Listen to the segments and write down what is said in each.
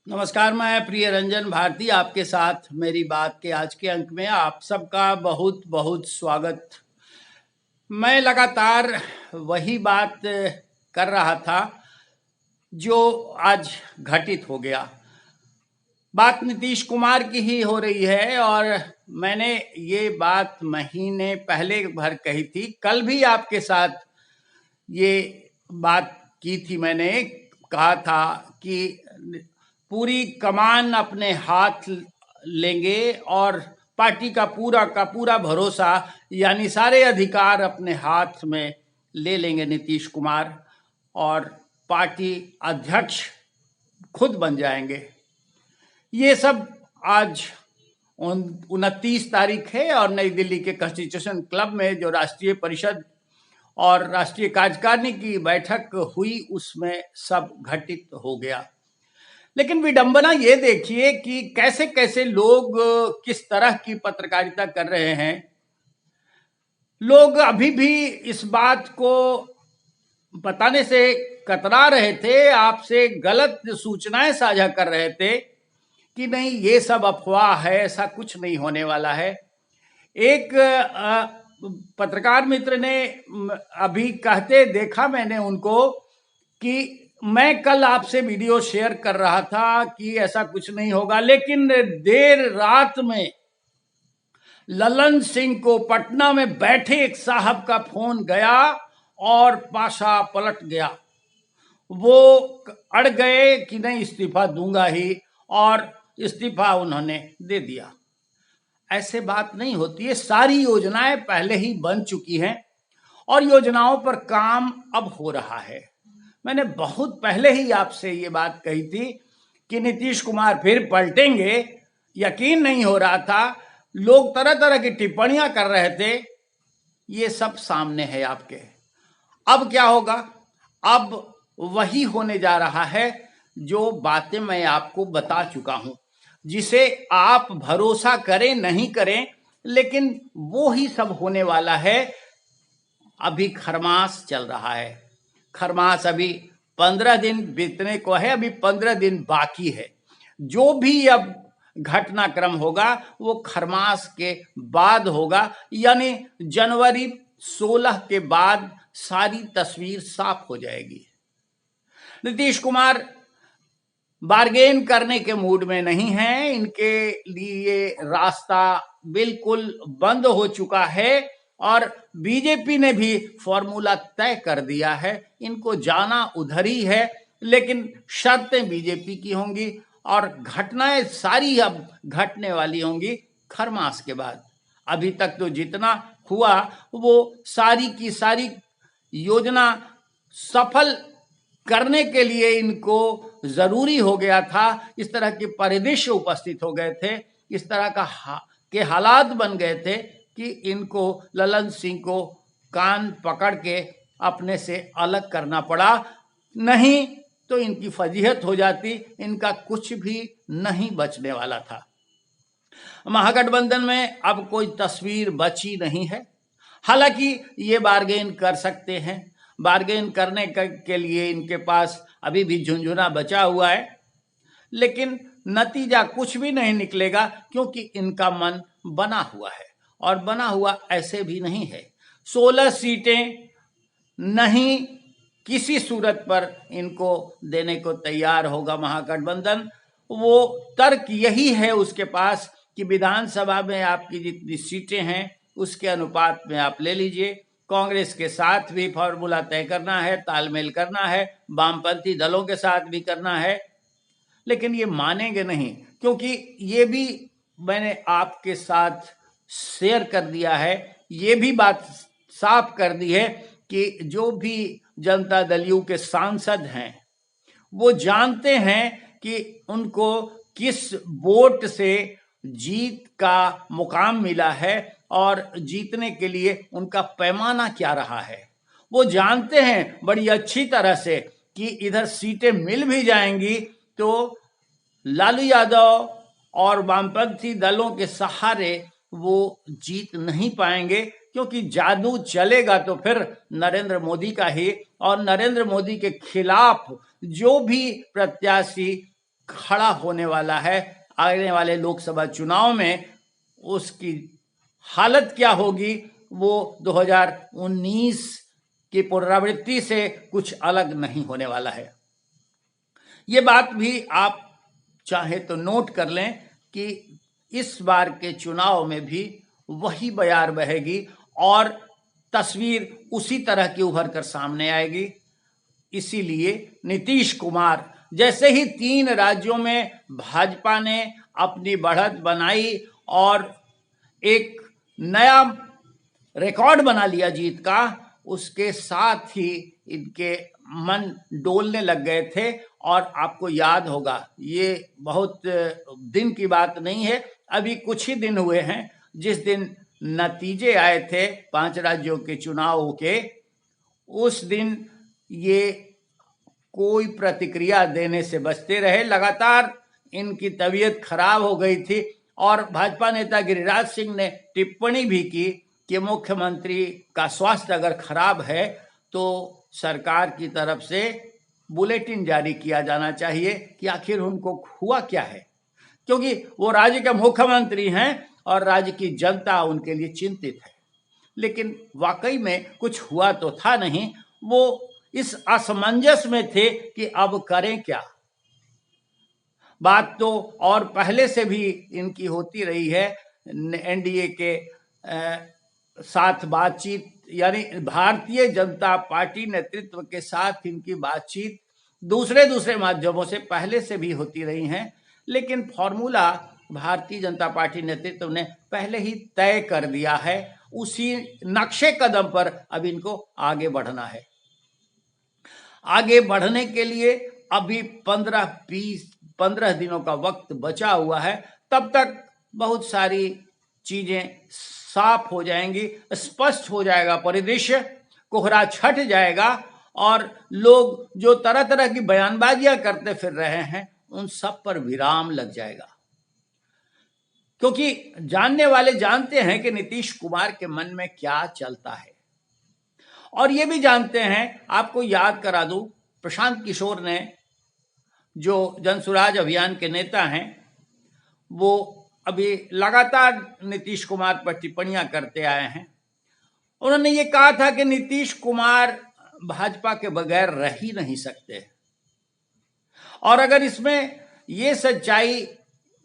नमस्कार, मैं प्रिय रंजन भारती आपके साथ मेरी बात के आज के अंक में आप सबका बहुत बहुत स्वागत। मैं लगातार वही बात कर रहा था जो आज घटित हो गया। बात नीतीश कुमार की ही हो रही है और मैंने ये बात महीने पहले भर कही थी। कल भी आपके साथ ये बात की थी। मैंने कहा था कि पूरी कमान अपने हाथ लेंगे और पार्टी का पूरा भरोसा यानी सारे अधिकार अपने हाथ में ले लेंगे नीतीश कुमार और पार्टी अध्यक्ष खुद बन जाएंगे। ये सब आज 29 तारीख है और नई दिल्ली के कॉन्स्टिट्यूशन क्लब में जो राष्ट्रीय परिषद और राष्ट्रीय कार्यकारिणी की बैठक हुई उसमें सब घटित हो गया। लेकिन विडंबना ये देखिए कि कैसे कैसे लोग किस तरह की पत्रकारिता कर रहे हैं। लोग अभी भी इस बात को बताने से कतरा रहे थे, आपसे गलत सूचनाएं साझा कर रहे थे कि नहीं ये सब अफवाह है, ऐसा कुछ नहीं होने वाला है। एक पत्रकार मित्र ने अभी कहते देखा मैंने उनको कि मैं कल आपसे वीडियो शेयर कर रहा था कि ऐसा कुछ नहीं होगा, लेकिन देर रात में ललन सिंह को पटना में बैठे एक साहब का फोन गया और पाशा पलट गया। वो अड़ गए कि नहीं इस्तीफा दूंगा ही, और इस्तीफा उन्होंने दे दिया। ऐसे बात नहीं होती है। सारी योजनाएं पहले ही बन चुकी हैं और योजनाओं पर काम अब हो रहा है। मैंने बहुत पहले ही आपसे ये बात कही थी कि नीतीश कुमार फिर पलटेंगे। यकीन नहीं हो रहा था, लोग तरह तरह की टिप्पणियां कर रहे थे। ये सब सामने है आपके। अब क्या होगा? अब वही होने जा रहा है जो बातें मैं आपको बता चुका हूं, जिसे आप भरोसा करें नहीं करें, लेकिन वो ही सब होने वाला है। अभी खरमास चल रहा है। खरमास अभी 15 दिन बीतने को है, अभी 15 दिन बाकी है। जो भी अब घटनाक्रम होगा वो खरमास के बाद होगा, यानी जनवरी 16 के बाद सारी तस्वीर साफ हो जाएगी। नीतीश कुमार बार्गेन करने के मूड में नहीं है। इनके लिए रास्ता बिल्कुल बंद हो चुका है और बीजेपी ने भी फॉर्मूला तय कर दिया है। इनको जाना उधर ही है, लेकिन शर्तें बीजेपी की होंगी और घटनाएं सारी अब घटने वाली होंगी खरमास के बाद। अभी तक तो जितना हुआ वो सारी की सारी योजना सफल करने के लिए इनको जरूरी हो गया था। इस तरह के परिदृश्य उपस्थित हो गए थे, इस तरह के हालात बन गए थे कि इनको ललन सिंह को कान पकड़ के अपने से अलग करना पड़ा। नहीं तो इनकी फजीहत हो जाती, इनका कुछ भी नहीं बचने वाला था। महागठबंधन में अब कोई तस्वीर बची नहीं है। हालांकि ये बार्गेन कर सकते हैं। बार्गेन करने के लिए इनके पास अभी भी झुंझुना बचा हुआ है, लेकिन नतीजा कुछ भी नहीं निकलेगा क्योंकि इनका मन बना हुआ है। और बना हुआ ऐसे भी नहीं है। 16 सीटें नहीं किसी सूरत पर इनको देने को तैयार होगा महागठबंधन। वो तर्क यही है उसके पास कि विधानसभा में आपकी जितनी सीटें हैं उसके अनुपात में आप ले लीजिए। कांग्रेस के साथ भी फॉर्मूला तय करना है, तालमेल करना है, वामपंथी दलों के साथ भी करना है, लेकिन ये मानेंगे नहीं। क्योंकि ये भी मैंने आपके साथ शेयर कर दिया है, ये भी बात साफ कर दी है कि जो भी जनता दलियों के सांसद हैं वो जानते हैं कि उनको किस वोट से जीत का मुकाम मिला है और जीतने के लिए उनका पैमाना क्या रहा है। वो जानते हैं बड़ी अच्छी तरह से कि इधर सीटें मिल भी जाएंगी तो लालू यादव और वामपंथी दलों के सहारे वो जीत नहीं पाएंगे, क्योंकि जादू चलेगा तो फिर नरेंद्र मोदी का ही, और नरेंद्र मोदी के खिलाफ जो भी प्रत्याशी खड़ा होने वाला है आने वाले लोकसभा चुनाव में, उसकी हालत क्या होगी वो 2019 की पुनरावृत्ति से कुछ अलग नहीं होने वाला है। ये बात भी आप चाहे तो नोट कर लें कि इस बार के चुनाव में भी वही बयार बहेगी और तस्वीर उसी तरह की उभर कर सामने आएगी। इसीलिए नीतीश कुमार जैसे ही 3 राज्यों में भाजपा ने अपनी बढ़त बनाई और एक नया रिकॉर्ड बना लिया जीत का, उसके साथ ही इनके मन डोलने लग गए थे। और आपको याद होगा, ये बहुत दिन की बात नहीं है, अभी कुछ ही दिन हुए हैं जिस दिन नतीजे आए थे 5 राज्यों के चुनाव के, उस दिन ये कोई प्रतिक्रिया देने से बचते रहे। लगातार इनकी तबीयत खराब हो गई थी और भाजपा नेता गिरिराज सिंह ने टिप्पणी भी की कि मुख्यमंत्री का स्वास्थ्य अगर खराब है तो सरकार की तरफ से बुलेटिन जारी किया जाना चाहिए कि आखिर उनको हुआ क्या है, क्योंकि वो राज्य के मुख्यमंत्री हैं और राज्य की जनता उनके लिए चिंतित है। लेकिन वाकई में कुछ हुआ तो था नहीं, वो इस असमंजस में थे कि अब करें क्या। बात तो और पहले से भी इनकी होती रही है, एनडीए के साथ बातचीत, यानी भारतीय जनता पार्टी नेतृत्व के साथ इनकी बातचीत दूसरे माध्यमों से पहले से भी होती रही हैं। लेकिन फॉर्मूला भारतीय जनता पार्टी नेतृत्व ने पहले ही तय कर दिया है, उसी नक्शे कदम पर अब इनको आगे बढ़ना है। आगे बढ़ने के लिए अभी 15 दिनों का वक्त बचा हुआ है। तब तक बहुत सारी चीजें साफ हो जाएंगी, स्पष्ट हो जाएगा परिदृश्य, कोहरा छट जाएगा और लोग जो तरह तरह की बयानबाजियां करते फिर रहे हैं उन सब पर विराम लग जाएगा। क्योंकि जानने वाले जानते हैं कि नीतीश कुमार के मन में क्या चलता है, और ये भी जानते हैं, आपको याद करा दूं, प्रशांत किशोर ने, जो जनसुराज अभियान के नेता हैं, वो अभी लगातार नीतीश कुमार पर टिप्पणियां करते आए हैं। उन्होंने ये कहा था कि नीतीश कुमार भाजपा के बगैर रह ही नहीं सकते, और अगर इसमें ये सच्चाई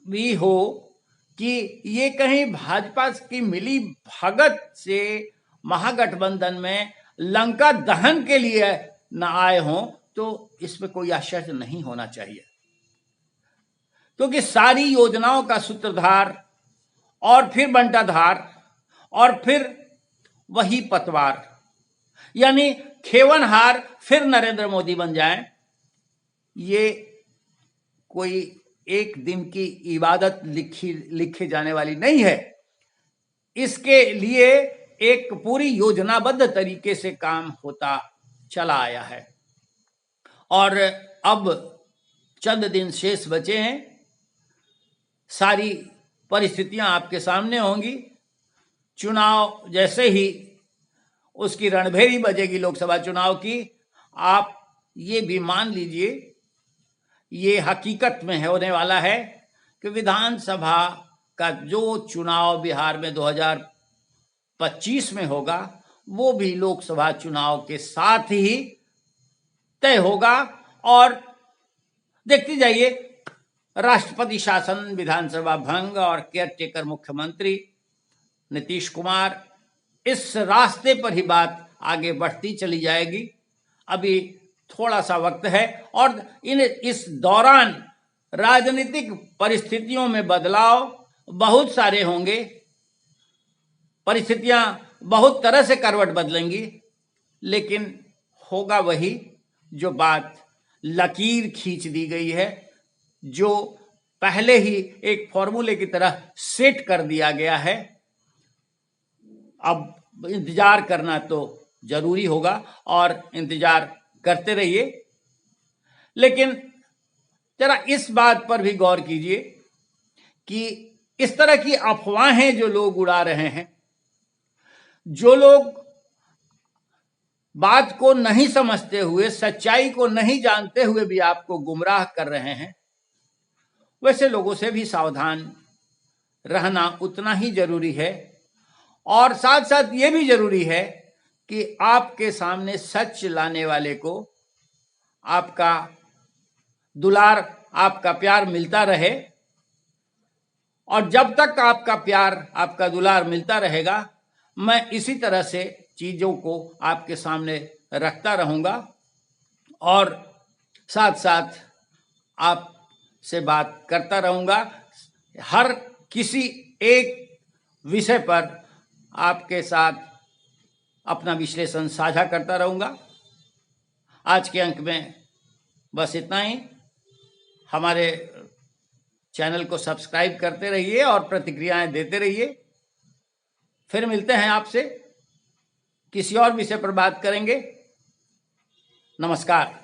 भी हो कि ये कहीं भाजपा की मिली भगत से महागठबंधन में लंका दहन के लिए न आए हों तो इसमें कोई आश्चर्य नहीं होना चाहिए, क्योंकि सारी योजनाओं का सूत्रधार और फिर बंटाधार और फिर वही पतवार, यानी खेवनहार फिर नरेंद्र मोदी बन जाएं, ये कोई एक दिन की इबादत लिखी जाने वाली नहीं है। इसके लिए एक पूरी योजनाबद्ध तरीके से काम होता चला आया है और अब चंद दिन शेष बचे हैं। सारी परिस्थितियां आपके सामने होंगी। चुनाव जैसे ही उसकी रणभेरी बजेगी लोकसभा चुनाव की, आप ये भी मान लीजिए, ये हकीकत में होने वाला है कि विधानसभा का जो चुनाव बिहार में 2025 में होगा वो भी लोकसभा चुनाव के साथ ही तय होगा। और देखते जाइए, राष्ट्रपति शासन, विधानसभा भंग और केयरटेकर मुख्यमंत्री नीतीश कुमार, इस रास्ते पर ही बात आगे बढ़ती चली जाएगी। अभी थोड़ा सा वक्त है और इस दौरान राजनीतिक परिस्थितियों में बदलाव बहुत सारे होंगे, परिस्थितियां बहुत तरह से करवट बदलेंगी, लेकिन होगा वही जो बात लकीर खींच दी गई है, जो पहले ही एक फॉर्मूले की तरह सेट कर दिया गया है। अब इंतजार करना तो जरूरी होगा और इंतजार करते रहिए, लेकिन जरा इस बात पर भी गौर कीजिए कि इस तरह की अफवाहें जो लोग उड़ा रहे हैं, जो लोग बात को नहीं समझते हुए, सच्चाई को नहीं जानते हुए भी आपको गुमराह कर रहे हैं, वैसे लोगों से भी सावधान रहना उतना ही जरूरी है। और साथ साथ ये भी जरूरी है कि आपके सामने सच लाने वाले को आपका दुलार, आपका प्यार मिलता रहे। और जब तक आपका प्यार, आपका दुलार मिलता रहेगा, मैं इसी तरह से चीजों को आपके सामने रखता रहूंगा और साथ साथ आपसे बात करता रहूंगा। हर किसी एक विषय पर आपके साथ अपना विश्लेषण साझा करता रहूंगा। आज के अंक में बस इतना ही। हमारे चैनल को सब्सक्राइब करते रहिए और प्रतिक्रियाएं देते रहिए। फिर मिलते हैं आपसे, किसी और विषय पर बात करेंगे। नमस्कार।